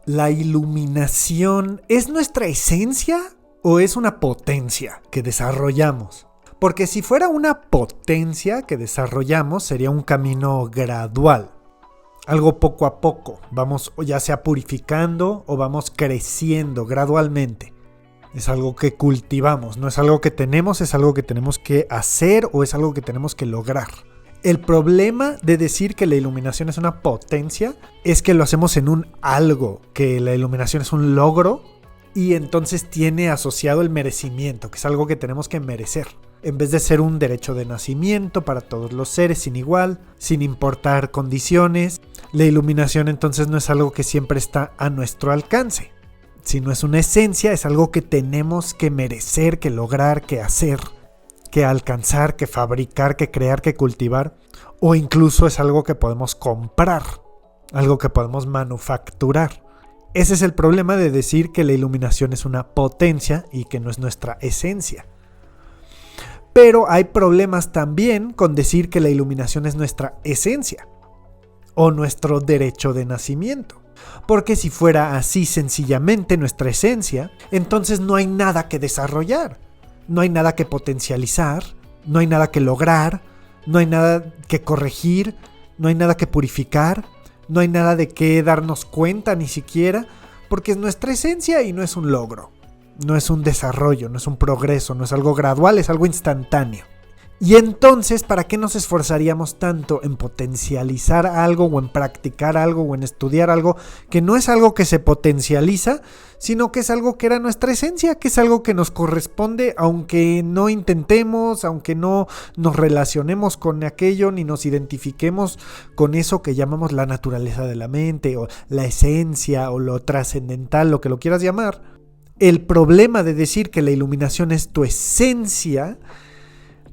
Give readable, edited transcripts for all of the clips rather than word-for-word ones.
¿La iluminación es nuestra esencia o es una potencia que desarrollamos? Porque si fuera una potencia que desarrollamos, sería un camino gradual. Algo poco a poco. Vamos ya sea purificando o vamos creciendo gradualmente. Es algo que cultivamos, no es algo que tenemos, es algo que tenemos que hacer o es algo que tenemos que lograr. El problema de decir que la iluminación es una potencia es que lo hacemos en un algo, que la iluminación es un logro y entonces tiene asociado el merecimiento, que es algo que tenemos que merecer. En vez de ser un derecho de nacimiento para todos los seres sin igual, sin importar condiciones, la iluminación entonces no es algo que siempre está a nuestro alcance. Si no es una esencia, es algo que tenemos que merecer, que lograr, que hacer, que alcanzar, que fabricar, que crear, que cultivar, o incluso es algo que podemos comprar, algo que podemos manufacturar. Ese es el problema de decir que la iluminación es una potencia y que no es nuestra esencia. Pero hay problemas también con decir que la iluminación es nuestra esencia o nuestro derecho de nacimiento. Porque si fuera así sencillamente nuestra esencia, entonces no hay nada que desarrollar, no hay nada que potencializar, no hay nada que lograr, no hay nada que corregir, no hay nada que purificar, no hay nada de qué darnos cuenta ni siquiera, porque es nuestra esencia y no es un logro, no es un desarrollo, no es un progreso, no es algo gradual, es algo instantáneo. Y entonces, ¿para qué nos esforzaríamos tanto en potencializar algo o en practicar algo o en estudiar algo que no es algo que se potencializa, sino que es algo que era nuestra esencia, que es algo que nos corresponde aunque no intentemos, aunque no nos relacionemos con aquello ni nos identifiquemos con eso que llamamos la naturaleza de la mente o la esencia o lo trascendental, lo que lo quieras llamar? El problema de decir que la iluminación es tu esencia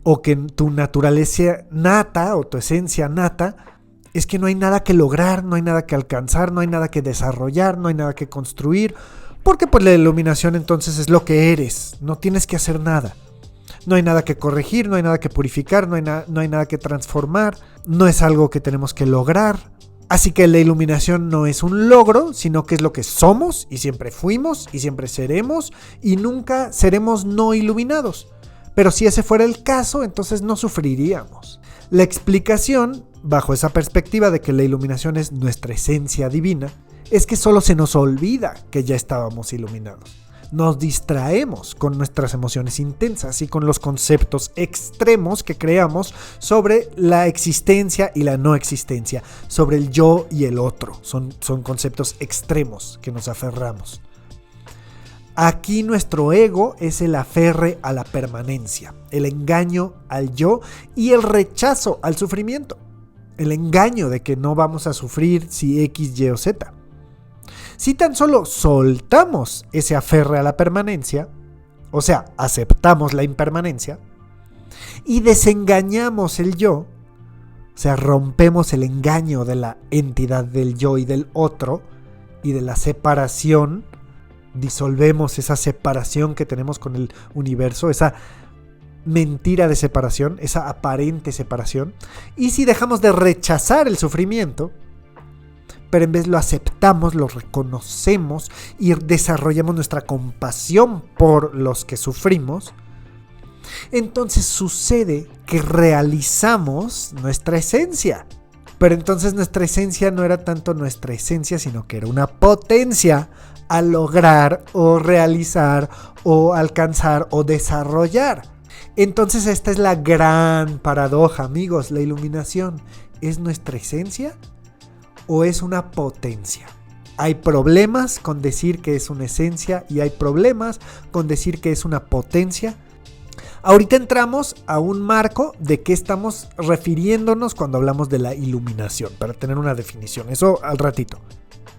o que tu naturaleza nata o tu esencia nata es que no hay nada que lograr, no hay nada que alcanzar, no hay nada que desarrollar, no hay nada que construir, porque pues la iluminación entonces es lo que eres, no tienes que hacer nada. No hay nada que corregir, no hay nada que purificar, no hay nada que transformar, no es algo que tenemos que lograr. Así que la iluminación no es un logro, sino que es lo que somos y siempre fuimos y siempre seremos y nunca seremos no iluminados. Pero si ese fuera el caso, entonces no sufriríamos. La explicación, bajo esa perspectiva de que la iluminación es nuestra esencia divina, es que solo se nos olvida que ya estábamos iluminados. Nos distraemos con nuestras emociones intensas y con los conceptos extremos que creamos sobre la existencia y la no existencia, sobre el yo y el otro. Son conceptos extremos que nos aferramos. Aquí nuestro ego es el aferre a la permanencia, el engaño al yo y el rechazo al sufrimiento. El engaño de que no vamos a sufrir si X, Y o Z. Si tan solo soltamos ese aferre a la permanencia, o sea, aceptamos la impermanencia, y desengañamos el yo, o sea, rompemos el engaño de la entidad del yo y del otro, y de la separación, disolvemos esa separación que tenemos con el universo, esa mentira de separación, esa aparente separación, y si dejamos de rechazar el sufrimiento, pero en vez lo aceptamos, lo reconocemos y desarrollamos nuestra compasión por los que sufrimos, entonces sucede que realizamos nuestra esencia. Pero entonces nuestra esencia no era tanto nuestra esencia, sino que era una potencia a lograr o realizar o alcanzar o desarrollar. Entonces esta es la gran paradoja, amigos. La iluminación, ¿es nuestra esencia o es una potencia? Hay problemas con decir que es una esencia y hay problemas con decir que es una potencia. Ahorita entramos a un marco de qué estamos refiriéndonos cuando hablamos de la iluminación, para tener una definición, eso al ratito.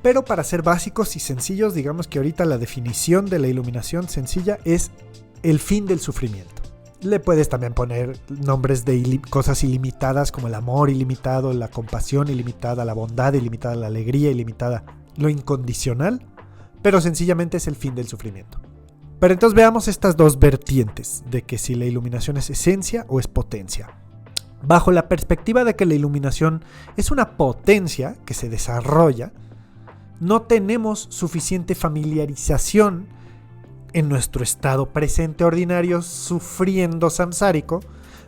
Pero para ser básicos y sencillos, digamos que ahorita la definición de la iluminación sencilla es el fin del sufrimiento. Le puedes también poner nombres de cosas ilimitadas como el amor ilimitado, la compasión ilimitada, la bondad ilimitada, la alegría ilimitada, lo incondicional, pero sencillamente es el fin del sufrimiento. Pero entonces veamos estas dos vertientes de que si la iluminación es esencia o es potencia. Bajo la perspectiva de que la iluminación es una potencia que se desarrolla, No tenemos suficiente familiarización en nuestro estado presente ordinario sufriendo samsárico.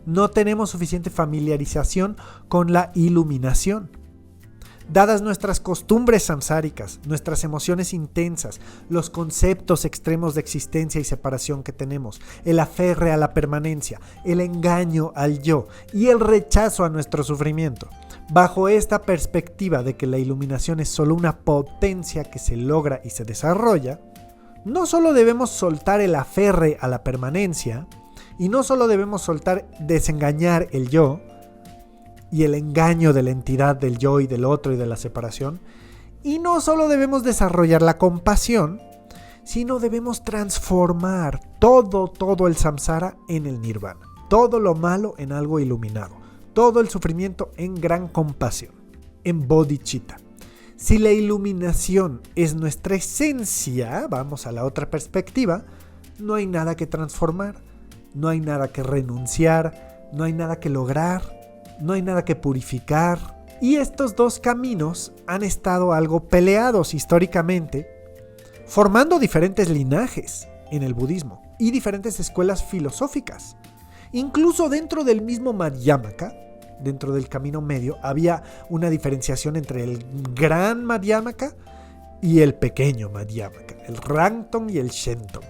No tenemos suficiente familiarización con la iluminación. Dadas nuestras costumbres samsáricas, nuestras emociones intensas, los conceptos extremos de existencia y separación que tenemos, el aferre a la permanencia, el engaño al yo y el rechazo a nuestro sufrimiento, bajo esta perspectiva de que la iluminación es solo una potencia que se logra y se desarrolla, no solo debemos soltar el aferre a la permanencia, y no solo debemos desengañar el yo, y el engaño de la entidad del yo y del otro y de la separación. Y no solo debemos desarrollar la compasión, sino debemos transformar todo el samsara en el nirvana. Todo lo malo en algo iluminado. Todo el sufrimiento en gran compasión, en bodhicitta. Si la iluminación es nuestra esencia, vamos a la otra perspectiva, no hay nada que transformar, no hay nada que renunciar, no hay nada que lograr, no hay nada que purificar. Y estos dos caminos han estado algo peleados históricamente, formando diferentes linajes en el budismo y diferentes escuelas filosóficas. Incluso dentro del mismo Madhyamaka, dentro del camino medio, había una diferenciación entre el gran Madhyamaka y el pequeño Madhyamaka, el Rangtong y el Shenton.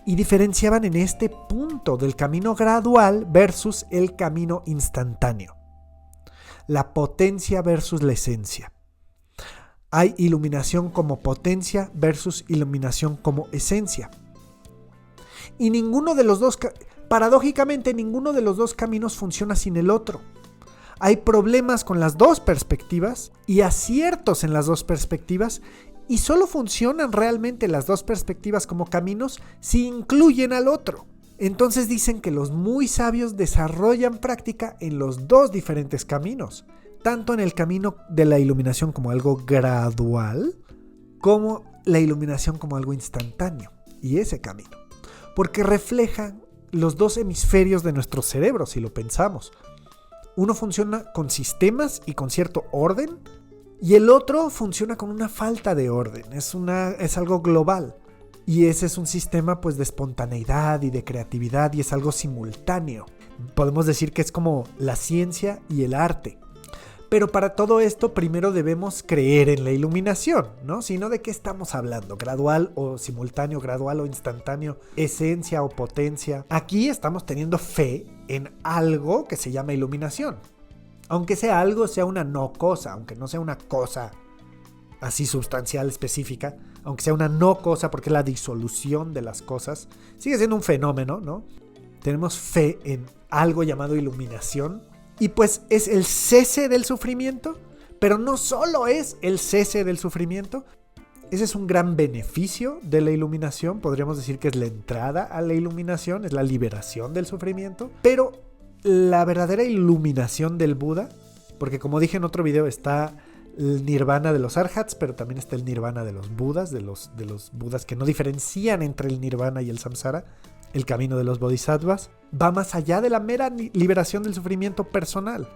Y diferenciaban en este punto del camino gradual versus el camino instantáneo. La potencia versus la esencia. Hay iluminación como potencia versus iluminación como esencia. Y paradójicamente, ninguno de los dos caminos funciona sin el otro. Hay problemas con las dos perspectivas y aciertos en las dos perspectivas. Y solo funcionan realmente las dos perspectivas como caminos si incluyen al otro. Entonces dicen que los muy sabios desarrollan práctica en los dos diferentes caminos, tanto en el camino de la iluminación como algo gradual, como la iluminación como algo instantáneo, y ese camino. Porque reflejan los dos hemisferios de nuestro cerebro, si lo pensamos. Uno funciona con sistemas y con cierto orden, y el otro funciona con una falta de orden, es algo global. Y ese es un sistema pues de espontaneidad y de creatividad y es algo simultáneo. Podemos decir que es como la ciencia y el arte. Pero para todo esto primero debemos creer en la iluminación, ¿no? Si no, ¿de qué estamos hablando? ¿Gradual o simultáneo, gradual o instantáneo? ¿Esencia o potencia? Aquí estamos teniendo fe en algo que se llama iluminación. Aunque sea algo, sea una no cosa, aunque no sea una cosa así sustancial específica, aunque sea una no cosa porque es la disolución de las cosas, sigue siendo un fenómeno, ¿no? Tenemos fe en algo llamado iluminación y pues es el cese del sufrimiento, pero no solo es el cese del sufrimiento, ese es un gran beneficio de la iluminación, podríamos decir que es la entrada a la iluminación, es la liberación del sufrimiento, pero la verdadera iluminación del Buda, porque como dije en otro video está el nirvana de los arhats, pero también está el nirvana de los budas, de los budas que no diferencian entre el nirvana y el samsara, el camino de los bodhisattvas, va más allá de la mera liberación del sufrimiento personal.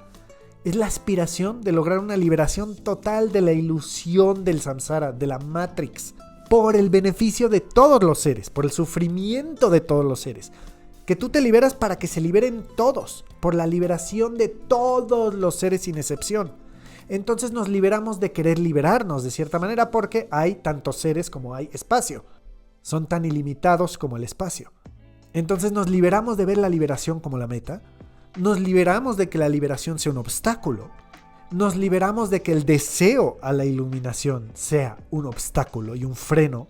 Es la aspiración de lograr una liberación total de la ilusión del samsara, de la matrix, por el beneficio de todos los seres, por el sufrimiento de todos los seres. Que tú te liberas para que se liberen todos, por la liberación de todos los seres sin excepción. Entonces nos liberamos de querer liberarnos de cierta manera porque hay tantos seres como hay espacio. Son tan ilimitados como el espacio. Entonces nos liberamos de ver la liberación como la meta. Nos liberamos de que la liberación sea un obstáculo. Nos liberamos de que el deseo a la iluminación sea un obstáculo y un freno.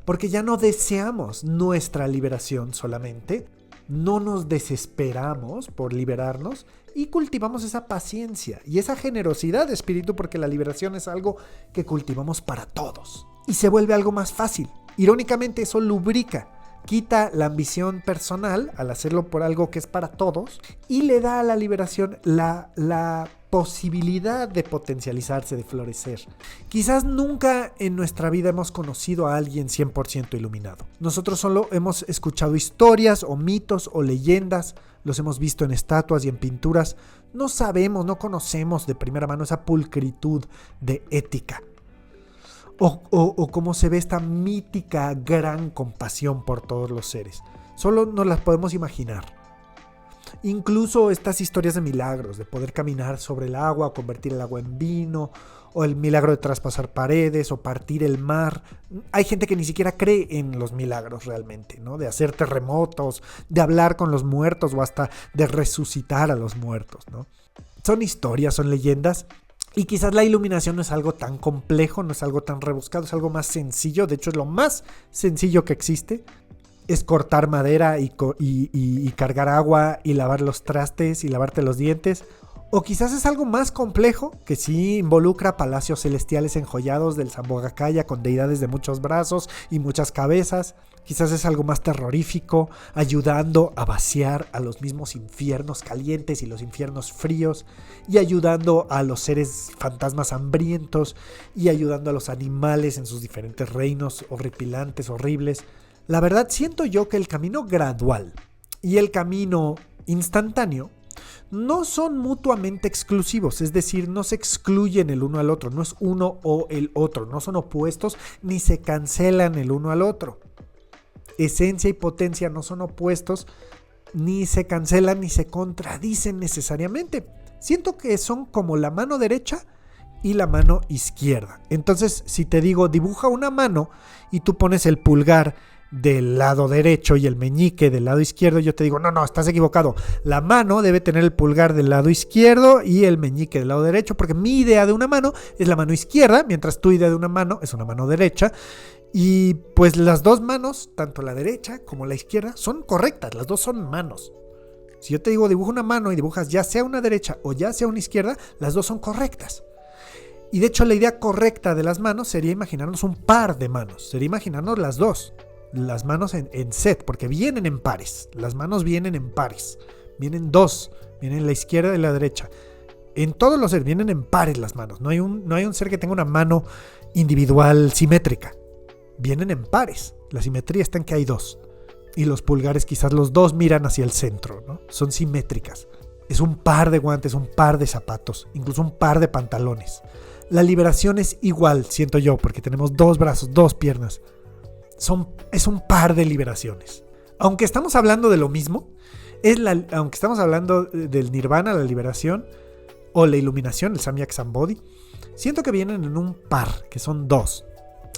Porque ya no deseamos nuestra liberación solamente. No nos desesperamos por liberarnos y cultivamos esa paciencia y esa generosidad de espíritu porque la liberación es algo que cultivamos para todos y se vuelve algo más fácil. Irónicamente eso lubrica, quita la ambición personal al hacerlo por algo que es para todos y le da a la liberación la posibilidad de potencializarse, de florecer. Quizás nunca en nuestra vida hemos conocido a alguien 100% iluminado. Nosotros solo hemos escuchado historias o mitos o leyendas, los hemos visto en estatuas y en pinturas. No sabemos, no conocemos de primera mano esa pulcritud de ética. o cómo se ve esta mítica gran compasión por todos los seres. Solo nos las podemos imaginar. Incluso estas historias de milagros, de poder caminar sobre el agua, o convertir el agua en vino, o el milagro de traspasar paredes, o partir el mar. Hay gente que ni siquiera cree en los milagros realmente, ¿no? De hacer terremotos, de hablar con los muertos, o hasta de resucitar a los muertos, ¿no? Son historias, son leyendas. Y quizás la iluminación no es algo tan complejo, no es algo tan rebuscado, es algo más sencillo. De hecho, es lo más sencillo que existe. Es cortar madera y cargar agua y lavar los trastes y lavarte los dientes. O quizás es algo más complejo que sí involucra palacios celestiales enjollados del Zambogacaya con deidades de muchos brazos y muchas cabezas. Quizás es algo más terrorífico, ayudando a vaciar a los mismos infiernos calientes y los infiernos fríos, y ayudando a los seres fantasmas hambrientos, y ayudando a los animales en sus diferentes reinos horripilantes, horribles. La verdad, siento yo que el camino gradual y el camino instantáneo no son mutuamente exclusivos, es decir, no se excluyen el uno al otro, no es uno o el otro, no son opuestos ni se cancelan el uno al otro. Esencia y potencia no son opuestos, ni se cancelan ni se contradicen necesariamente. Siento que son como la mano derecha y la mano izquierda. Entonces, si te digo dibuja una mano y tú pones el pulgar del lado derecho y el meñique del lado izquierdo, yo te digo, no, estás equivocado. La mano debe tener el pulgar del lado izquierdo y el meñique del lado derecho, porque mi idea de una mano es la mano izquierda, mientras tu idea de una mano es una mano derecha. Y pues las dos manos, tanto la derecha como la izquierda, son correctas, las dos son manos. Si yo te digo dibuja una mano y dibujas ya sea una derecha o ya sea una izquierda, las dos son correctas. Y de hecho la idea correcta de las manos sería imaginarnos un par de manos, sería imaginarnos las dos. Las manos en set, porque vienen en pares. Las manos vienen en pares. Vienen dos. Vienen la izquierda y la derecha. En todos los seres vienen en pares las manos. No hay un ser que tenga una mano individual simétrica. Vienen en pares. La simetría está en que hay dos. Y los pulgares quizás los dos miran hacia el centro, ¿no? Son simétricas. Es un par de guantes, un par de zapatos, incluso un par de pantalones. La liberación es igual, siento yo, porque tenemos dos brazos, dos piernas. Es un par de liberaciones. Aunque estamos hablando de lo mismo, aunque estamos hablando del nirvana, la liberación, o la iluminación, el Samyak Sambodhi, siento que vienen en un par, que son dos.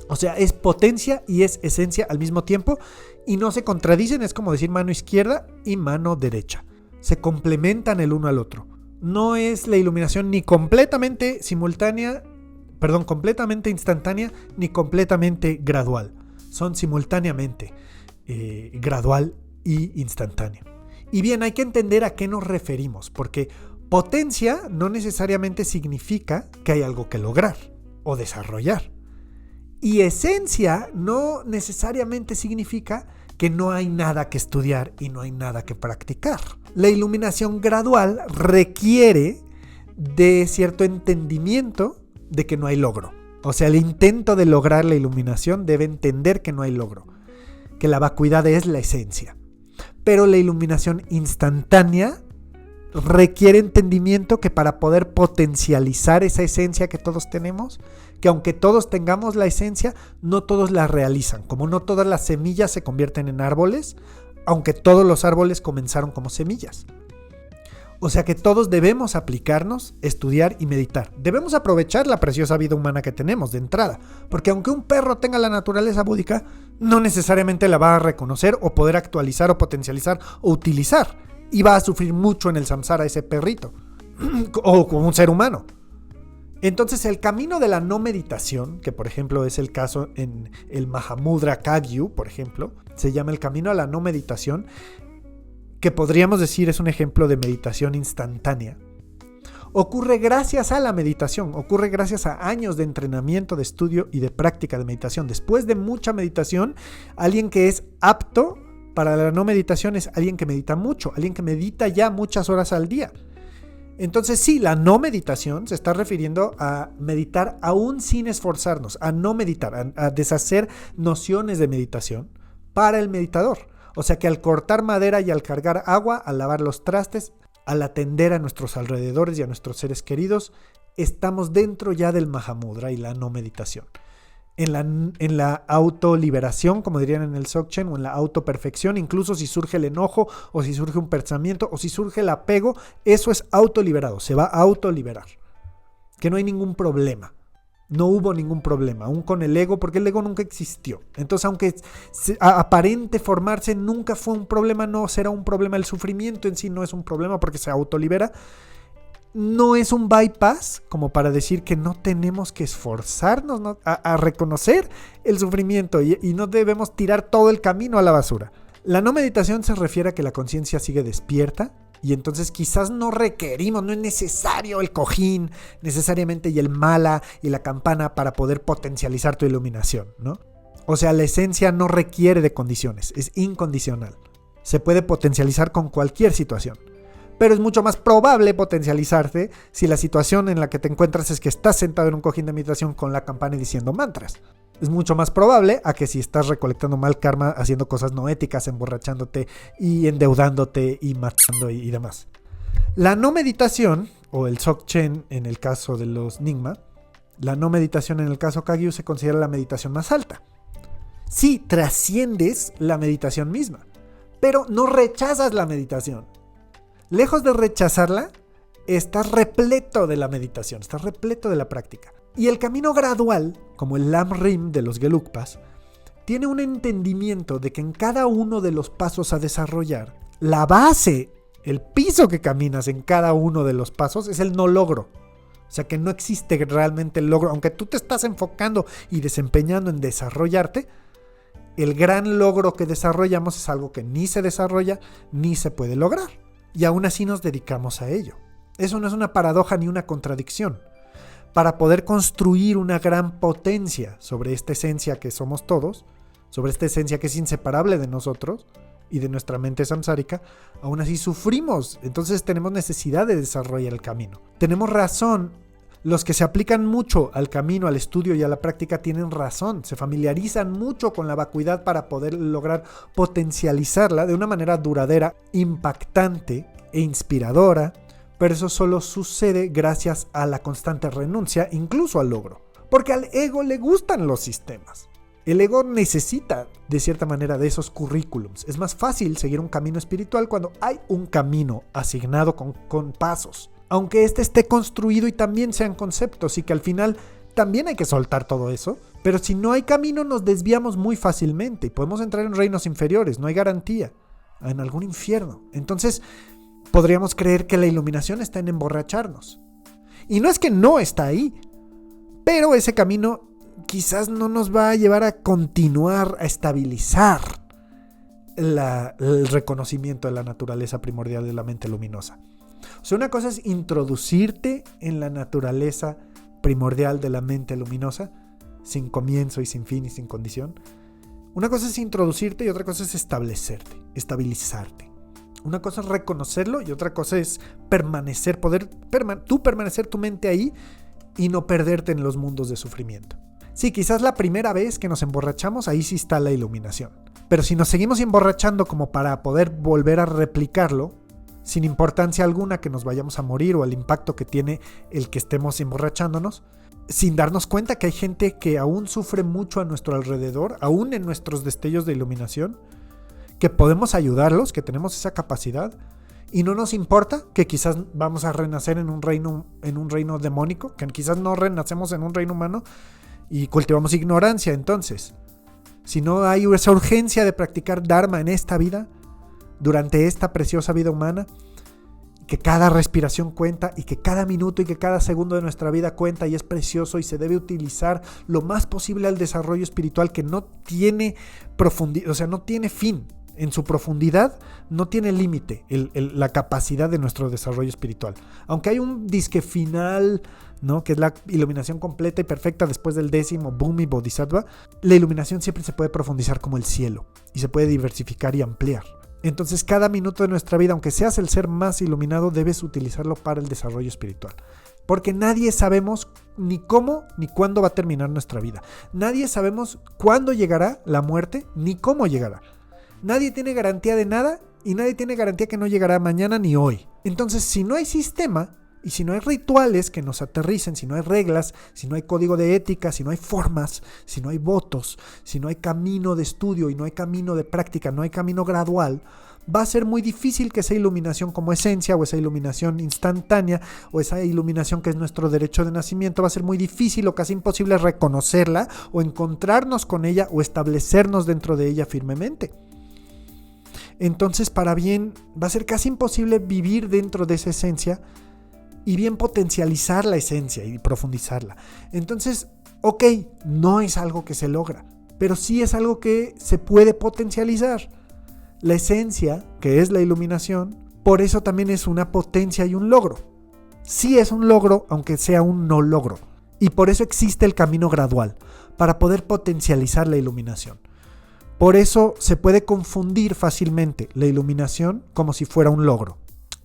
O sea, es potencia y es esencia al mismo tiempo, y no se contradicen, es como decir mano izquierda y mano derecha. Se complementan el uno al otro. No es la iluminación ni completamente completamente instantánea, ni completamente gradual. Son simultáneamente gradual y instantáneo. Y bien, hay que entender a qué nos referimos, porque potencia no necesariamente significa que hay algo que lograr o desarrollar. Y esencia no necesariamente significa que no hay nada que estudiar y no hay nada que practicar. La iluminación gradual requiere de cierto entendimiento de que no hay logro. O sea, el intento de lograr la iluminación debe entender que no hay logro, que la vacuidad es la esencia. Pero la iluminación instantánea requiere entendimiento que para poder potencializar esa esencia que todos tenemos, que aunque todos tengamos la esencia, no todos la realizan. Como no todas las semillas se convierten en árboles, aunque todos los árboles comenzaron como semillas. O sea que todos debemos aplicarnos, estudiar y meditar. Debemos aprovechar la preciosa vida humana que tenemos de entrada, porque aunque un perro tenga la naturaleza búdica, no necesariamente la va a reconocer o poder actualizar o potencializar o utilizar. Y va a sufrir mucho en el samsara ese perrito, o como un ser humano. Entonces el camino de la no meditación, que por ejemplo es el caso en el Mahamudra Kagyu, por ejemplo, se llama el camino a la no meditación, que podríamos decir es un ejemplo de meditación instantánea. Ocurre gracias a la meditación, ocurre gracias a años de entrenamiento, de estudio y de práctica de meditación. Después de mucha meditación, alguien que es apto para la no meditación es alguien que medita mucho, alguien que medita ya muchas horas al día. Entonces sí, la no meditación se está refiriendo a meditar aún sin esforzarnos, a no meditar, a deshacer nociones de meditación para el meditador. O sea que al cortar madera y al cargar agua, al lavar los trastes, al atender a nuestros alrededores y a nuestros seres queridos, estamos dentro ya del Mahamudra y la no meditación. en la autoliberación, como dirían en el Dzogchen, o en la autoperfección. Incluso si surge el enojo, o si surge un pensamiento, o si surge el apego, eso es autoliberado, se va a autoliberar. Que no hay ningún problema. No hubo ningún problema, aún con el ego, porque el ego nunca existió. Entonces, aunque aparente formarse, nunca fue un problema, no será un problema. El sufrimiento en sí no es un problema porque se autolibera. No es un bypass como para decir que no tenemos que esforzarnos a reconocer el sufrimiento y no debemos tirar todo el camino a la basura. La no meditación se refiere a que la conciencia sigue despierta. Y entonces quizás no requerimos, no es necesario el cojín necesariamente y el mala y la campana para poder potencializar tu iluminación, ¿no? O sea, la esencia no requiere de condiciones, es incondicional. Se puede potencializar con cualquier situación. Pero es mucho más probable potencializarte si la situación en la que te encuentras es que estás sentado en un cojín de meditación con la campana y diciendo mantras. Es mucho más probable a que si estás recolectando mal karma, haciendo cosas no éticas, emborrachándote y endeudándote y matando y demás. La no meditación, o el Dzogchen en el caso de los Nyingma, la no meditación en el caso Kagyu se considera la meditación más alta. Sí, trasciendes la meditación misma, pero no rechazas la meditación. Lejos de rechazarla, estás repleto de la meditación, estás repleto de la práctica. Y el camino gradual, como el Lam Rim de los Gelugpas, tiene un entendimiento de que en cada uno de los pasos a desarrollar, la base, el piso que caminas en cada uno de los pasos es el no logro. O sea que no existe realmente el logro. Aunque tú te estás enfocando y desempeñando en desarrollarte, el gran logro que desarrollamos es algo que ni se desarrolla ni se puede lograr. Y aún así nos dedicamos a ello. Eso no es una paradoja ni una contradicción. Para poder construir una gran potencia sobre esta esencia que somos todos, sobre esta esencia que es inseparable de nosotros y de nuestra mente samsárica, aún así sufrimos. Entonces tenemos necesidad de desarrollar el camino. Tenemos razón. Los que se aplican mucho al camino, al estudio y a la práctica tienen razón. Se familiarizan mucho con la vacuidad para poder lograr potencializarla de una manera duradera, impactante e inspiradora. Pero eso solo sucede gracias a la constante renuncia, incluso al logro. Porque al ego le gustan los sistemas. El ego necesita, de cierta manera, de esos currículums. Es más fácil seguir un camino espiritual cuando hay un camino asignado con pasos. Aunque este esté construido y también sean conceptos y que al final también hay que soltar todo eso. Pero si no hay camino nos desviamos muy fácilmente y podemos entrar en reinos inferiores, no hay garantía, en algún infierno. Entonces podríamos creer que la iluminación está en emborracharnos. Y no es que no está ahí, pero ese camino quizás no nos va a llevar a continuar a estabilizar el reconocimiento de la naturaleza primordial de la mente luminosa. O sea, una cosa es introducirte en la naturaleza primordial de la mente luminosa, sin comienzo y sin fin y sin condición. Una cosa es introducirte y otra cosa es establecerte, estabilizarte. Una cosa es reconocerlo y otra cosa es permanecer, tú permanecer tu mente ahí y no perderte en los mundos de sufrimiento. Sí, quizás la primera vez que nos emborrachamos, ahí sí está la iluminación. Pero si nos seguimos emborrachando como para poder volver a replicarlo, sin importancia alguna que nos vayamos a morir o el impacto que tiene el que estemos emborrachándonos, sin darnos cuenta que hay gente que aún sufre mucho a nuestro alrededor, aún en nuestros destellos de iluminación, que podemos ayudarlos, que tenemos esa capacidad y no nos importa que quizás vamos a renacer en un reino demónico, que quizás no renacemos en un reino humano y cultivamos ignorancia. Entonces, si no hay esa urgencia de practicar Dharma en esta vida, durante esta preciosa vida humana, que cada respiración cuenta y que cada minuto y que cada segundo de nuestra vida cuenta y es precioso y se debe utilizar lo más posible al desarrollo espiritual que no tiene profundidad, o sea, no tiene fin. En su profundidad no tiene límite la capacidad de nuestro desarrollo espiritual. Aunque hay un disque final, ¿no?, que es la iluminación completa y perfecta después del 10º Bhumi Bodhisattva, la iluminación siempre se puede profundizar como el cielo y se puede diversificar y ampliar. Entonces cada minuto de nuestra vida, aunque seas el ser más iluminado, debes utilizarlo para el desarrollo espiritual. Porque nadie sabemos ni cómo ni cuándo va a terminar nuestra vida. Nadie sabemos cuándo llegará la muerte ni cómo llegará. Nadie tiene garantía de nada y nadie tiene garantía que no llegará mañana ni hoy. Entonces, si no hay sistema, Y si no hay rituales que nos aterricen, si no hay reglas, si no hay código de ética, si no hay formas, si no hay votos, si no hay camino de estudio y no hay camino de práctica, no hay camino gradual, va a ser muy difícil que esa iluminación como esencia o esa iluminación instantánea o esa iluminación que es nuestro derecho de nacimiento, va a ser muy difícil o casi imposible reconocerla o encontrarnos con ella o establecernos dentro de ella firmemente. Entonces, para bien, va a ser casi imposible vivir dentro de esa esencia y bien potencializar la esencia y profundizarla. Entonces, ok, no es algo que se logra, pero sí es algo que se puede potencializar. La esencia, que es la iluminación, por eso también es una potencia y un logro. Sí es un logro, aunque sea un no logro. Y por eso existe el camino gradual, para poder potencializar la iluminación. Por eso se puede confundir fácilmente la iluminación como si fuera un logro.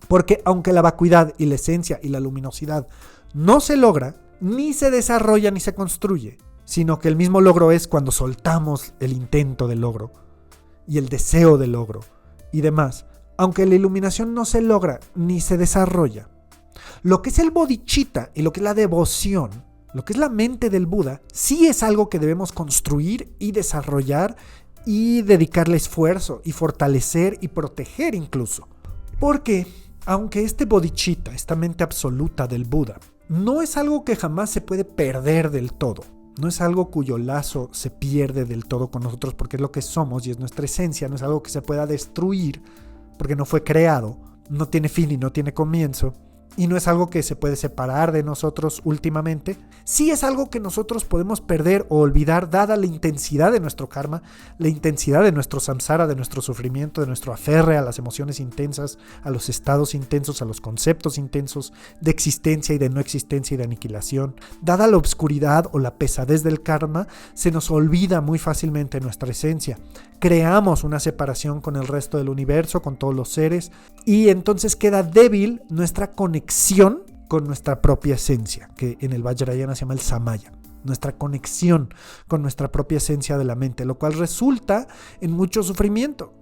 Porque aunque la vacuidad y la esencia y la luminosidad no se logra, ni se desarrolla ni se construye, sino que el mismo logro es cuando soltamos el intento de logro y el deseo de logro y demás. Aunque la iluminación no se logra ni se desarrolla, lo que es el bodhicitta y lo que es la devoción, lo que es la mente del Buda, sí es algo que debemos construir y desarrollar y dedicarle esfuerzo y fortalecer y proteger incluso. Porque aunque este bodhicitta, esta mente absoluta del Buda, no es algo que jamás se puede perder del todo, no es algo cuyo lazo se pierde del todo con nosotros porque es lo que somos y es nuestra esencia, no es algo que se pueda destruir porque no fue creado, no tiene fin y no tiene comienzo, y no es algo que se puede separar de nosotros últimamente. Sí es algo que nosotros podemos perder o olvidar dada la intensidad de nuestro karma, la intensidad de nuestro samsara, de nuestro sufrimiento, de nuestro aferre a las emociones intensas, a los estados intensos, a los conceptos intensos de existencia y de no existencia y de aniquilación. Dada la obscuridad o la pesadez del karma, se nos olvida muy fácilmente nuestra esencia. Creamos una separación con el resto del universo, con todos los seres, y entonces queda débil nuestra conexión con nuestra propia esencia, que en el Vajrayana se llama el samaya, nuestra conexión con nuestra propia esencia de la mente, lo cual resulta en mucho sufrimiento,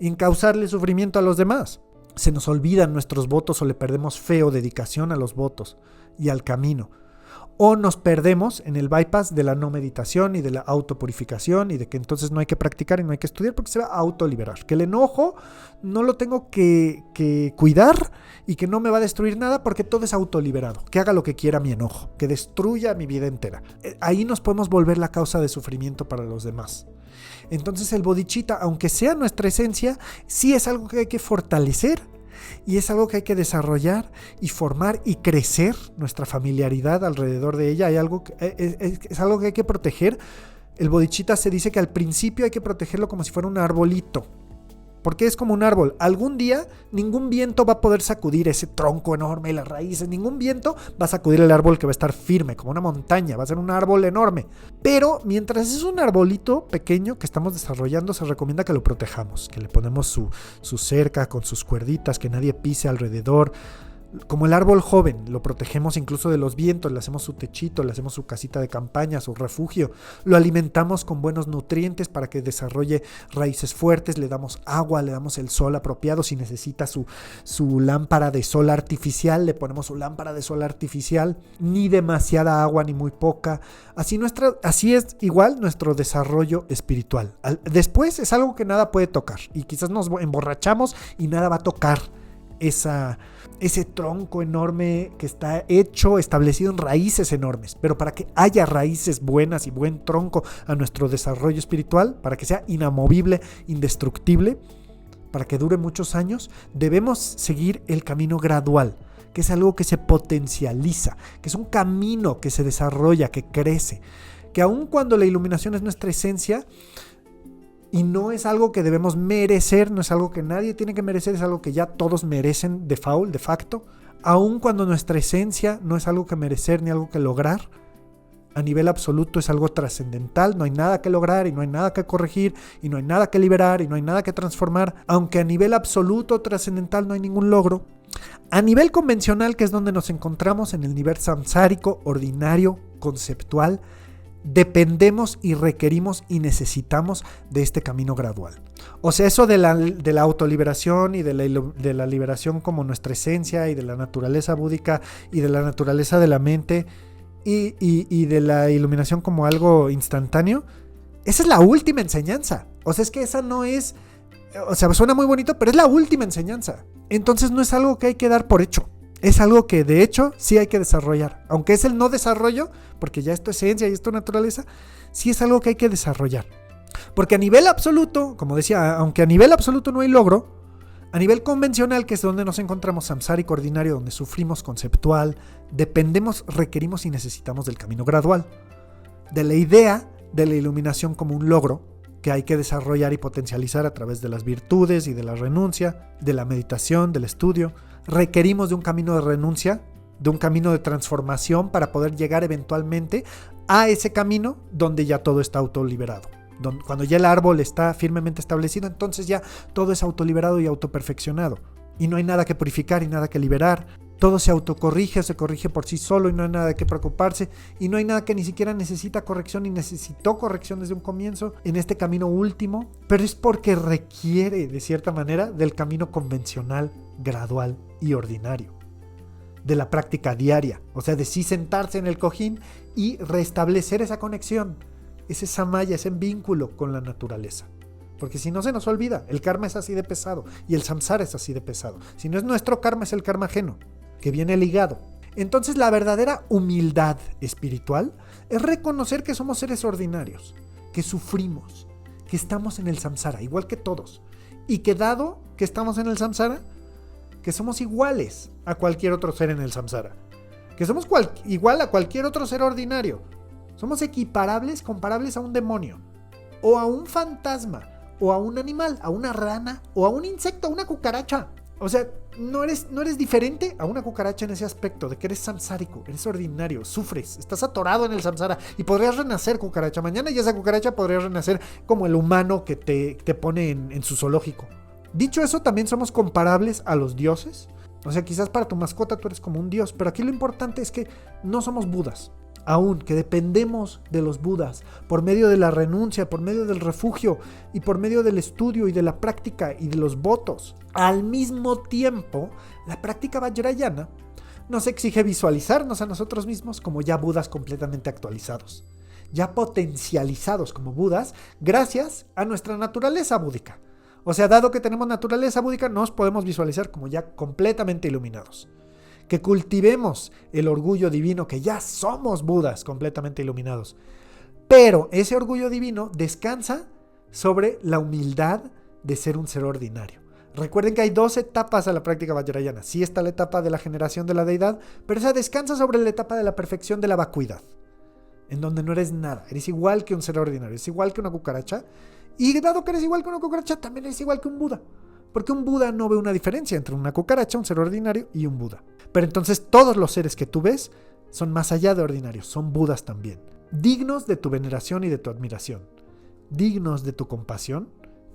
en causarle sufrimiento a los demás. Se nos olvidan nuestros votos o le perdemos fe o dedicación a los votos y al camino. O nos perdemos en el bypass de la no meditación y de la autopurificación y de que entonces no hay que practicar y no hay que estudiar porque se va a autoliberar. Que el enojo no lo tengo que cuidar y que no me va a destruir nada porque todo es autoliberado. Que haga lo que quiera mi enojo, que destruya mi vida entera. Ahí nos podemos volver la causa de sufrimiento para los demás. Entonces el bodhicitta, aunque sea nuestra esencia, sí es algo que hay que fortalecer. Y es algo que hay que desarrollar y formar y crecer nuestra familiaridad alrededor de ella. Es algo que hay que proteger. El bodhicitta se dice que al principio hay que protegerlo como si fuera un arbolito. Porque es como un árbol. Algún día ningún viento va a poder sacudir ese tronco enorme y las raíces. Ningún viento va a sacudir el árbol que va a estar firme, como una montaña. Va a ser un árbol enorme. Pero mientras es un arbolito pequeño que estamos desarrollando, se recomienda que lo protejamos. Que le ponemos su cerca con sus cuerditas, que nadie pise alrededor. Como el árbol joven, lo protegemos incluso de los vientos, le hacemos su techito, le hacemos su casita de campaña, su refugio, lo alimentamos con buenos nutrientes para que desarrolle raíces fuertes, le damos agua, le damos el sol apropiado, si necesita su lámpara de sol artificial, le ponemos su lámpara de sol artificial, ni demasiada agua ni muy poca, así es igual nuestro desarrollo espiritual. Después es algo que nada puede tocar y quizás nos emborrachamos y nada va a tocar ese tronco enorme que está establecido en raíces enormes. Pero para que haya raíces buenas y buen tronco a nuestro desarrollo espiritual, para que sea inamovible, indestructible, para que dure muchos años, debemos seguir el camino gradual, que es algo que se potencializa, que es un camino que se desarrolla, que crece, que aun cuando la iluminación es nuestra esencia, y no es algo que debemos merecer, no es algo que nadie tiene que merecer, es algo que ya todos merecen de facto. Aun cuando nuestra esencia no es algo que merecer ni algo que lograr, a nivel absoluto es algo trascendental, no hay nada que lograr y no hay nada que corregir y no hay nada que liberar y no hay nada que transformar, aunque a nivel absoluto trascendental no hay ningún logro. A nivel convencional, que es donde nos encontramos en el nivel samsárico, ordinario, conceptual, dependemos y requerimos y necesitamos de este camino gradual. O sea, eso de la autoliberación y de la liberación como nuestra esencia y de la naturaleza búdica y de la naturaleza de la mente y de la iluminación como algo instantáneo, esa es la última enseñanza. O sea, es que esa no es... O sea, suena muy bonito, pero es la última enseñanza. Entonces no es algo que hay que dar por hecho. Es algo que de hecho sí hay que desarrollar. Aunque es el no desarrollo, porque ya es tu esencia y es tu naturaleza, sí es algo que hay que desarrollar. Porque a nivel absoluto, como decía, aunque a nivel absoluto no hay logro, a nivel convencional, que es donde nos encontramos samsárico ordinario, donde sufrimos conceptual, dependemos, requerimos y necesitamos del camino gradual. De la idea de la iluminación como un logro que hay que desarrollar y potencializar a través de las virtudes y de la renuncia, de la meditación, del estudio. Requerimos de un camino de renuncia, de un camino de transformación para poder llegar eventualmente a ese camino donde ya todo está autoliberado. Cuando ya el árbol está firmemente establecido, entonces ya todo es autoliberado y autoperfeccionado. Y no hay nada que purificar y nada que liberar. Todo se autocorrige, se corrige por sí solo y no hay nada de qué preocuparse. Y no hay nada que ni siquiera necesita corrección y necesitó corrección desde un comienzo en este camino último. Pero es porque requiere, de cierta manera, del camino convencional, gradual y ordinario. De la práctica diaria. O sea, de sí sentarse en el cojín y restablecer esa conexión. Ese samaya, ese vínculo con la naturaleza. Porque si no se nos olvida, el karma es así de pesado y el samsara es así de pesado. Si no es nuestro karma, es el karma ajeno, que viene ligado. Entonces la verdadera humildad espiritual es reconocer que somos seres ordinarios, que sufrimos, que estamos en el samsara, igual que todos. Y que dado que estamos en el samsara, que somos iguales a cualquier otro ser en el samsara. Que somos igual a cualquier otro ser ordinario. Somos equiparables, comparables a un demonio, o a un fantasma, o a un animal, a una rana, o a un insecto, a una cucaracha. O sea, no eres diferente a una cucaracha en ese aspecto, de que eres samsárico, eres ordinario, sufres, estás atorado en el samsara y podrías renacer cucaracha. Mañana y esa cucaracha podría renacer como el humano que te pone en su zoológico. Dicho eso, también somos comparables a los dioses. O sea, quizás para tu mascota tú eres como un dios, pero aquí lo importante es que no somos budas. Aún que dependemos de los budas por medio de la renuncia, por medio del refugio y por medio del estudio y de la práctica y de los votos. Al mismo tiempo, la práctica vajrayana nos exige visualizarnos a nosotros mismos como ya budas completamente actualizados, ya potencializados como budas gracias a nuestra naturaleza búdica. O sea, dado que tenemos naturaleza búdica, nos podemos visualizar como ya completamente iluminados. Que cultivemos el orgullo divino, que ya somos budas completamente iluminados. Pero ese orgullo divino descansa sobre la humildad de ser un ser ordinario. Recuerden que hay 2 etapas a la práctica vajrayana. Sí está la etapa de la generación de la deidad, pero esa descansa sobre la etapa de la perfección de la vacuidad, en donde no eres nada, eres igual que un ser ordinario, eres igual que una cucaracha. Y dado que eres igual que una cucaracha, también eres igual que un Buda. Porque un Buda no ve una diferencia entre una cucaracha, un ser ordinario, y un Buda. Pero entonces todos los seres que tú ves son más allá de ordinarios, son Budas también. Dignos de tu veneración y de tu admiración. Dignos de tu compasión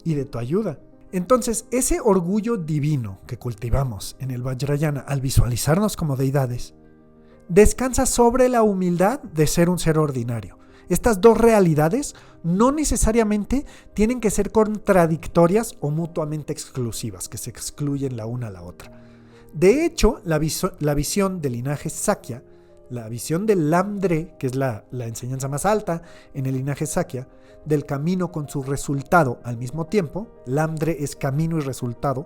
y de tu ayuda. Entonces, ese orgullo divino que cultivamos en el Vajrayana al visualizarnos como deidades, descansa sobre la humildad de ser un ser ordinario. Estas 2 realidades no necesariamente tienen que ser contradictorias o mutuamente exclusivas, que se excluyen la una a la otra. De hecho, la visión del linaje Sakya, la visión del Lamdre, que es la enseñanza más alta en el linaje Sakya, del camino con su resultado al mismo tiempo, Lamdre es camino y resultado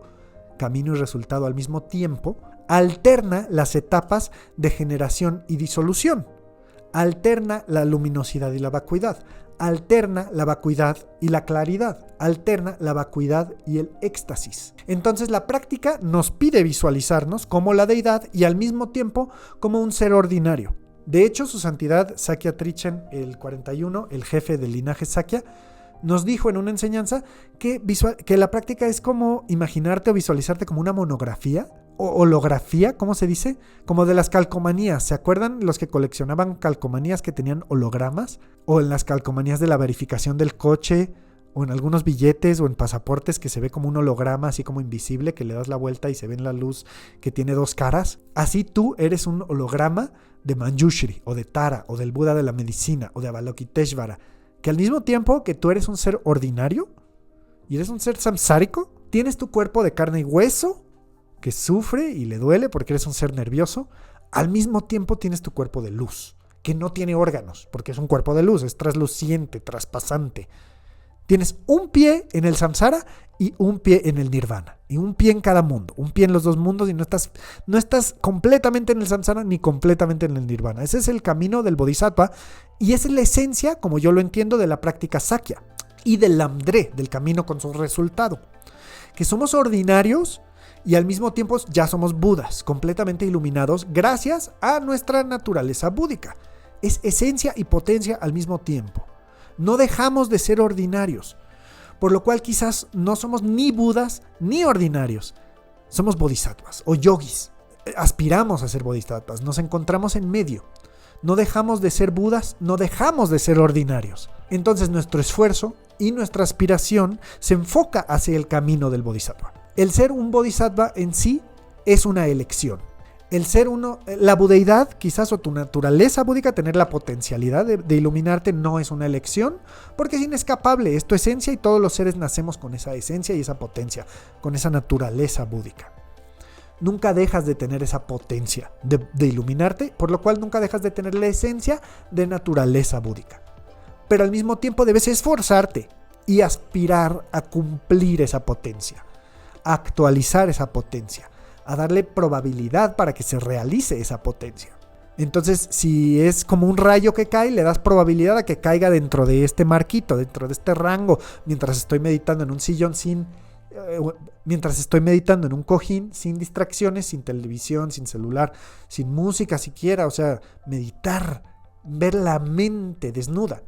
al mismo tiempo, alterna las etapas de generación y disolución. Alterna la luminosidad y la vacuidad, alterna la vacuidad y la claridad, alterna la vacuidad y el éxtasis. Entonces la práctica nos pide visualizarnos como la deidad y al mismo tiempo como un ser ordinario. De hecho, su santidad Sakya Trichen, el 41, el jefe del linaje Sakya, nos dijo en una enseñanza que la práctica es como imaginarte o visualizarte como una monografía o holografía, ¿cómo se dice? Como de las calcomanías. ¿Se acuerdan los que coleccionaban calcomanías que tenían hologramas? O en las calcomanías de la verificación del coche o en algunos billetes o en pasaportes que se ve como un holograma, así como invisible, que le das la vuelta y se ve en la luz que tiene dos caras. Así tú eres un holograma de Manjushri, o de Tara, o del Buda de la medicina, o de Avalokiteshvara, que al mismo tiempo que tú eres un ser ordinario y eres un ser samsárico, tienes tu cuerpo de carne y hueso que sufre y le duele porque eres un ser nervioso. Al mismo tiempo tienes tu cuerpo de luz, que no tiene órganos, porque es un cuerpo de luz, es trasluciente, traspasante. Tienes un pie en el samsara y un pie en el nirvana, y un pie en cada mundo, un pie en los dos mundos, y no estás completamente en el samsara ni completamente en el nirvana. Ese es el camino del bodhisattva, y esa es la esencia, como yo lo entiendo, de la práctica sakya y del lamdre, del camino con su resultado, que somos ordinarios y al mismo tiempo ya somos budas, completamente iluminados gracias a nuestra naturaleza búdica. Es esencia y potencia al mismo tiempo. No dejamos de ser ordinarios, por lo cual quizás no somos ni budas ni ordinarios. Somos bodhisattvas o yogis. Aspiramos a ser bodhisattvas, nos encontramos en medio. No dejamos de ser budas, no dejamos de ser ordinarios. Entonces nuestro esfuerzo y nuestra aspiración se enfoca hacia el camino del bodhisattva. El ser un bodhisattva en sí es una elección. El ser la budeidad, quizás, o tu naturaleza búdica, tener la potencialidad de iluminarte, no es una elección, porque es inescapable, es tu esencia y todos los seres nacemos con esa esencia y esa potencia, con esa naturaleza búdica. Nunca dejas de tener esa potencia de iluminarte, por lo cual nunca dejas de tener la esencia de naturaleza búdica. Pero al mismo tiempo debes esforzarte y aspirar a cumplir esa potencia, a actualizar esa potencia, a darle probabilidad para que se realice esa potencia. Entonces, si es como un rayo que cae, le das probabilidad a que caiga dentro de este marquito, dentro de este rango, mientras estoy meditando en un sillón mientras estoy meditando en un cojín, sin distracciones, sin televisión, sin celular, sin música siquiera, o sea, meditar, ver la mente desnuda.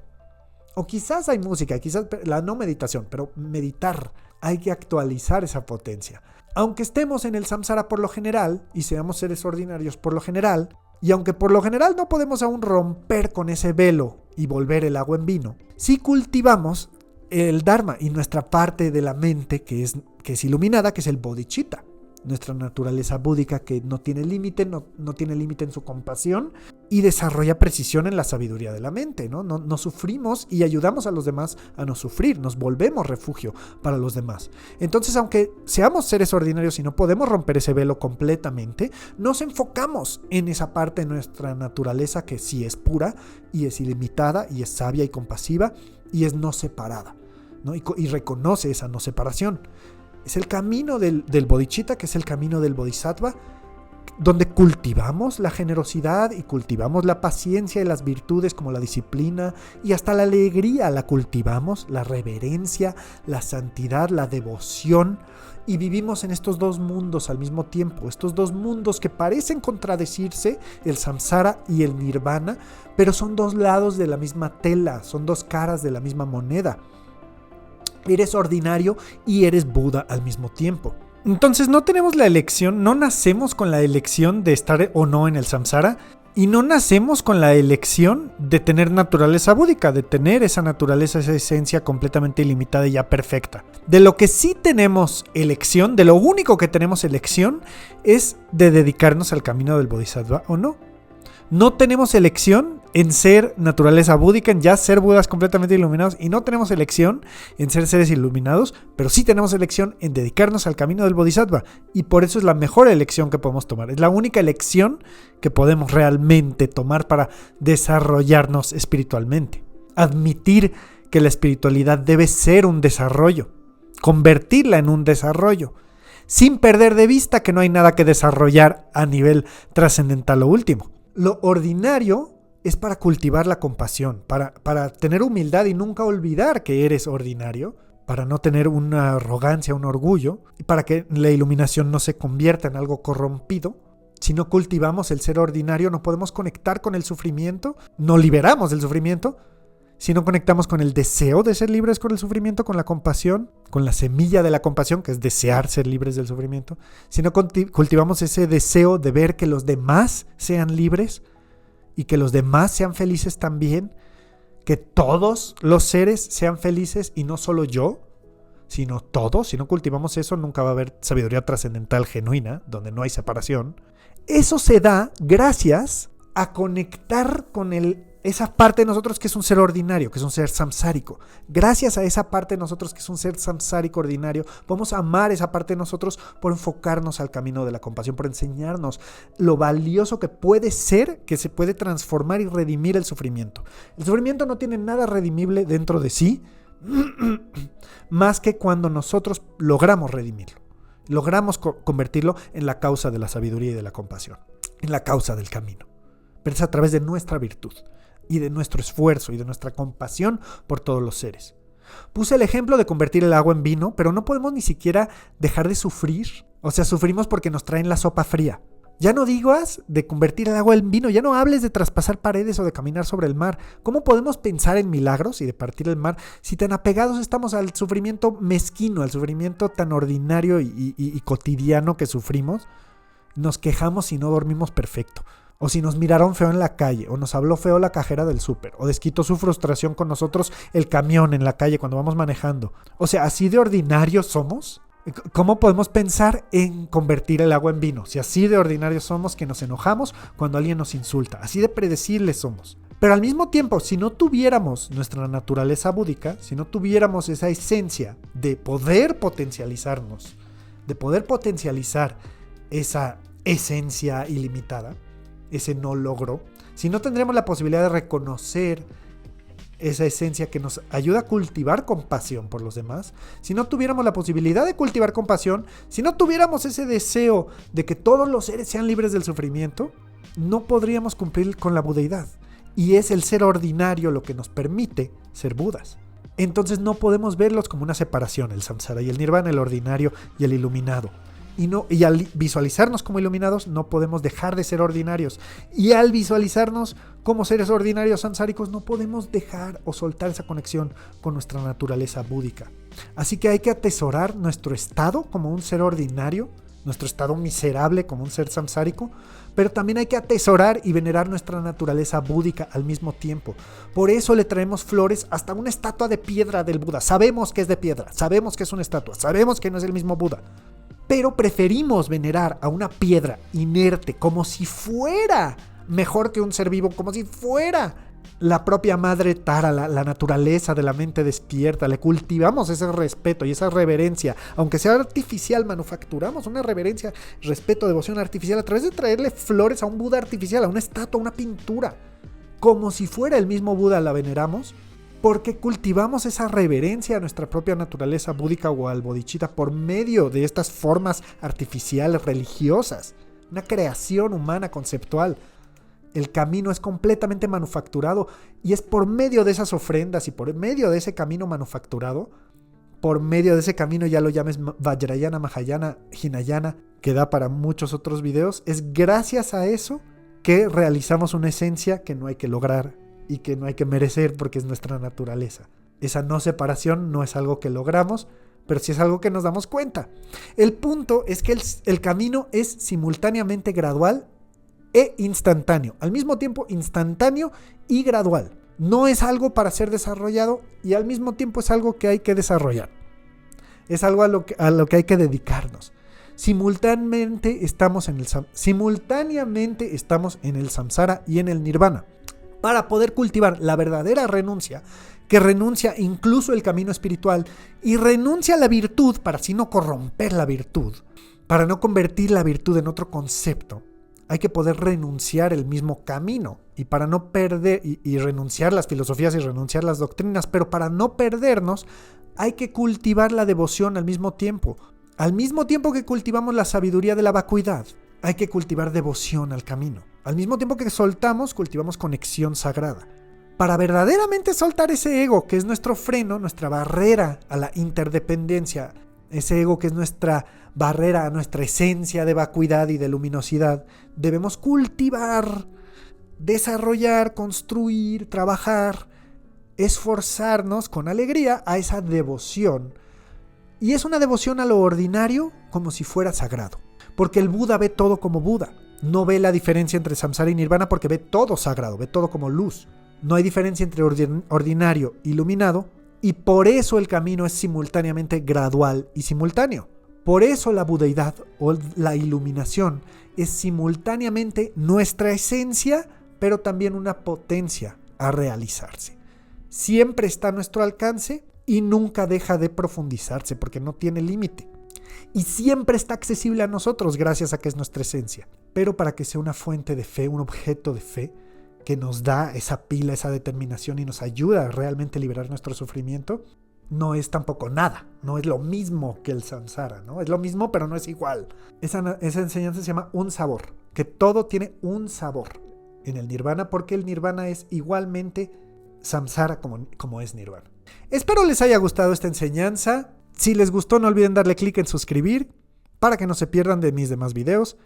O quizás hay música, quizás la no meditación, pero meditar, hay que actualizar esa potencia. Aunque estemos en el samsara por lo general y seamos seres ordinarios por lo general, y aunque por lo general no podemos aún romper con ese velo y volver el agua en vino, sí cultivamos el dharma y nuestra parte de la mente que es iluminada, que es el bodhicitta, nuestra naturaleza búdica que no tiene límite, no tiene límite en su compasión y desarrolla precisión en la sabiduría de la mente, ¿no? No sufrimos y ayudamos a los demás a no sufrir, nos volvemos refugio para los demás. Entonces, aunque seamos seres ordinarios y no podemos romper ese velo completamente, nos enfocamos en esa parte de nuestra naturaleza que sí es pura y es ilimitada y es sabia y compasiva y es no separada, ¿no? Y reconoce esa no separación. Es el camino del bodhicitta, que es el camino del bodhisattva, donde cultivamos la generosidad y cultivamos la paciencia y las virtudes como la disciplina y hasta la alegría la cultivamos, la reverencia, la santidad, la devoción, y vivimos en estos dos mundos al mismo tiempo, estos dos mundos que parecen contradecirse, el samsara y el nirvana, pero son dos lados de la misma tela, son dos caras de la misma moneda. Eres ordinario y eres Buda al mismo tiempo. Entonces no tenemos la elección, no nacemos con la elección de estar o no en el samsara, y no nacemos con la elección de tener naturaleza búdica, de tener esa naturaleza, esa esencia completamente ilimitada y ya perfecta. De lo que sí tenemos elección, de lo único que tenemos elección, es de dedicarnos al camino del bodhisattva o no. No tenemos elección en ser naturaleza búdica, en ya ser budas completamente iluminados, y no tenemos elección en ser seres iluminados, pero sí tenemos elección en dedicarnos al camino del bodhisattva, y por eso es la mejor elección que podemos tomar. Es la única elección que podemos realmente tomar para desarrollarnos espiritualmente. Admitir que la espiritualidad debe ser un desarrollo, convertirla en un desarrollo, sin perder de vista que no hay nada que desarrollar a nivel trascendental o último. Lo ordinario es para cultivar la compasión, para tener humildad y nunca olvidar que eres ordinario, para no tener una arrogancia, un orgullo, y para que la iluminación no se convierta en algo corrompido. Si no cultivamos el ser ordinario, no podemos conectar con el sufrimiento, no liberamos del sufrimiento. Si no conectamos con el deseo de ser libres con el sufrimiento, con la compasión, con la semilla de la compasión, que es desear ser libres del sufrimiento. Si no cultivamos ese deseo de ver que los demás sean libres y que los demás sean felices también, que todos los seres sean felices y no solo yo, sino todos. Si no cultivamos eso, nunca va a haber sabiduría trascendental genuina, donde no hay separación. Eso se da gracias a conectar con esa parte de nosotros que es un ser ordinario, que es un ser samsárico. Gracias a esa parte de nosotros que es un ser samsárico ordinario, podemos amar esa parte de nosotros por enfocarnos al camino de la compasión, por enseñarnos lo valioso que puede ser, que se puede transformar y redimir el sufrimiento. El sufrimiento no tiene nada redimible dentro de sí, más que cuando nosotros logramos redimirlo, logramos convertirlo en la causa de la sabiduría y de la compasión, en la causa del camino. Pero es a través de nuestra virtud y de nuestro esfuerzo y de nuestra compasión por todos los seres. Puse el ejemplo de convertir el agua en vino, pero no podemos ni siquiera dejar de sufrir. O sea, sufrimos porque nos traen la sopa fría. Ya no digas de convertir el agua en vino, ya no hables de traspasar paredes o de caminar sobre el mar. ¿Cómo podemos pensar en milagros y de partir el mar si tan apegados estamos al sufrimiento mezquino, al sufrimiento tan ordinario y cotidiano que sufrimos? Nos quejamos si no dormimos perfecto, o si nos miraron feo en la calle, o nos habló feo la cajera del súper, o desquitó su frustración con nosotros el camión en la calle cuando vamos manejando. O sea, ¿así de ordinarios somos? ¿Cómo podemos pensar en convertir el agua en vino? Si así de ordinarios somos que nos enojamos cuando alguien nos insulta, así de predecibles somos. Pero al mismo tiempo, si no tuviéramos nuestra naturaleza búdica, si no tuviéramos esa esencia de poder potencializarnos, de poder potencializar esa esencia ilimitada, ese no logro, si no tendríamos la posibilidad de reconocer esa esencia que nos ayuda a cultivar compasión por los demás, si no tuviéramos la posibilidad de cultivar compasión, si no tuviéramos ese deseo de que todos los seres sean libres del sufrimiento, no podríamos cumplir con la budeidad. Y es el ser ordinario lo que nos permite ser budas. Entonces no podemos verlos como una separación, el samsara y el nirvana, el ordinario y el iluminado. Y al visualizarnos como iluminados no podemos dejar de ser ordinarios. Y al visualizarnos como seres ordinarios samsáricos no podemos dejar o soltar esa conexión con nuestra naturaleza búdica. Así que hay que atesorar nuestro estado como un ser ordinario, nuestro estado miserable como un ser samsárico, pero también hay que atesorar y venerar nuestra naturaleza búdica al mismo tiempo. Por eso le traemos flores hasta una estatua de piedra del Buda. Sabemos que es de piedra, sabemos que es una estatua, sabemos que no es el mismo Buda. Pero preferimos venerar a una piedra inerte como si fuera mejor que un ser vivo, como si fuera la propia madre Tara, la naturaleza de la mente despierta. Le cultivamos ese respeto y esa reverencia, aunque sea artificial, manufacturamos una reverencia, respeto, devoción artificial a través de traerle flores a un Buda artificial, a una estatua, a una pintura. Como si fuera el mismo Buda la veneramos, porque cultivamos esa reverencia a nuestra propia naturaleza búdica o al bodhicitta por medio de estas formas artificiales religiosas, una creación humana conceptual. El camino es completamente manufacturado y es por medio de esas ofrendas y por medio de ese camino manufacturado, por medio de ese camino, ya lo llames Vajrayana, Mahayana, Hinayana, que da para muchos otros videos, es gracias a eso que realizamos una esencia que no hay que lograr y que no hay que merecer porque es nuestra naturaleza. Esa no separación no es algo que logramos, pero sí es algo que nos damos cuenta. El punto es que el camino es simultáneamente gradual e instantáneo. Al mismo tiempo instantáneo y gradual. No es algo para ser desarrollado y al mismo tiempo es algo que hay que desarrollar. Es algo a lo que hay que dedicarnos. Simultáneamente estamos en el samsara y en el nirvana. Para poder cultivar la verdadera renuncia, que renuncia incluso el camino espiritual y renuncia a la virtud para así no corromper la virtud, para no convertir la virtud en otro concepto, hay que poder renunciar el mismo camino y para no perder y renunciar las filosofías y renunciar las doctrinas, pero para no perdernos hay que cultivar la devoción al mismo tiempo que cultivamos la sabiduría de la vacuidad. Hay que cultivar devoción al camino. Al mismo tiempo que soltamos, cultivamos conexión sagrada. Para verdaderamente soltar ese ego, que es nuestro freno, nuestra barrera a la interdependencia, ese ego que es nuestra barrera a nuestra esencia de vacuidad y de luminosidad, debemos cultivar, desarrollar, construir, trabajar, esforzarnos con alegría a esa devoción. Y es una devoción a lo ordinario como si fuera sagrado. Porque el Buda ve todo como Buda. No ve la diferencia entre samsara y nirvana porque ve todo sagrado, ve todo como luz. No hay diferencia entre ordinario e iluminado, y por eso el camino es simultáneamente gradual y simultáneo. Por eso la budeidad o la iluminación es simultáneamente nuestra esencia, pero también una potencia a realizarse. Siempre está a nuestro alcance y nunca deja de profundizarse porque no tiene límite. Y siempre está accesible a nosotros gracias a que es nuestra esencia. Pero para que sea una fuente de fe, un objeto de fe, que nos da esa pila, esa determinación y nos ayuda a realmente liberar nuestro sufrimiento, no es tampoco nada, no es lo mismo que el samsara, ¿no? Es lo mismo, pero no es igual. Esa enseñanza se llama un sabor, que todo tiene un sabor en el nirvana, porque el nirvana es igualmente samsara como es nirvana. Espero les haya gustado esta enseñanza. Si les gustó, no olviden darle clic en suscribir para que no se pierdan de mis demás videos.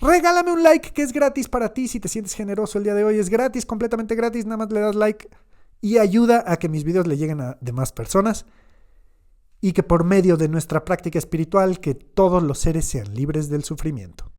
Regálame un like, que es gratis para ti. Si te sientes generoso el día de hoy, es gratis, completamente gratis. Nada más le das like y ayuda a que mis videos le lleguen a demás personas, y que por medio de nuestra práctica espiritual, que todos los seres sean libres del sufrimiento.